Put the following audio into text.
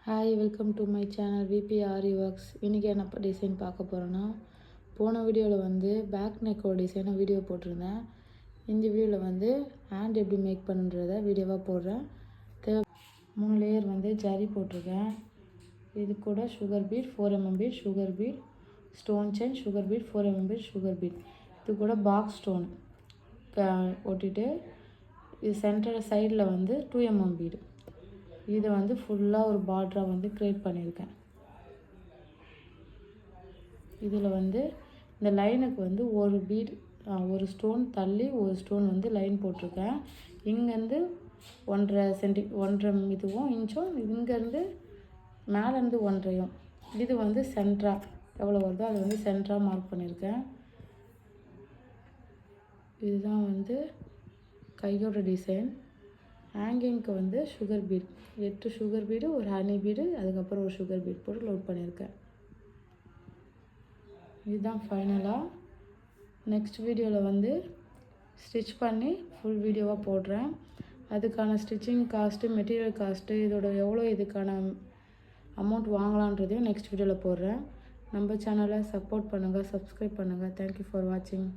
Hi, welcome to my channel VP aari works. இன்றைக்கி என்ன design பார்க்க போகிறோன்னா, போன வீடியோவில் வந்து பேக் நெக்கோட டிசைனை வீடியோ போட்டிருந்தேன். இந்த வீடியோவில் வந்து ஹேண்ட் எப்படி மேக் பண்ணுறத வீடியோவாக போடுறேன். 3 லேயர் வந்து ஜரி போட்டிருக்கேன். இது கூட sugar bead, 4mm bead, sugar bead, stone chain, sugar bead, 4mm bead, sugar bead. இது கூட பாக்ஸ் ஸ்டோன் ஒட்டிட்டு, இது சென்டர் சைடில் வந்து 2mm பீடு. இதை வந்து ஃபுல்லாக ஒரு பார்டராக வந்து க்ரியேட் பண்ணியிருக்கேன். இதில் வந்து இந்த லைனுக்கு வந்து ஒரு பீட், ஒரு ஸ்டோன் தள்ளி ஒரு ஸ்டோன் வந்து லைன் போட்டிருக்கேன். இங்கேருந்து 1.5 இதுவும் இன்ச்சும், இங்கேருந்து மேலேருந்து 1.5. இது வந்து சென்டராக எவ்வளோ வருதோ அதை வந்து சென்டராக மார்க் பண்ணியிருக்கேன். இதுதான் வந்து கையோட டிசைன். ஹேங்கிங்க்கு வந்து சுகர் பீட் 8 சுகர் பீடு, ஒரு ஹனி பீடு, அதுக்கப்புறம் ஒரு சுகர் பீட் போட்டு லோட் பண்ணியிருக்கேன். இதுதான் ஃபைனலாக. நெக்ஸ்ட் வீடியோவில் வந்து ஸ்டிச் பண்ணி ஃபுல் வீடியோவாக போடுறேன். அதுக்கான ஸ்டிச்சிங் காஸ்ட்டு, மெட்டீரியல் காஸ்ட்டு, இதோட எவ்வளோ இதுக்கான அமௌண்ட் வாங்கலான்றதையும் நெக்ஸ்ட் வீடியோவில் போடுறேன். நம்ம சேனலை சப்போர்ட் பண்ணுங்கள், சப்ஸ்கிரைப் பண்ணுங்கள். தேங்க்யூ ஃபார் வாட்சிங்.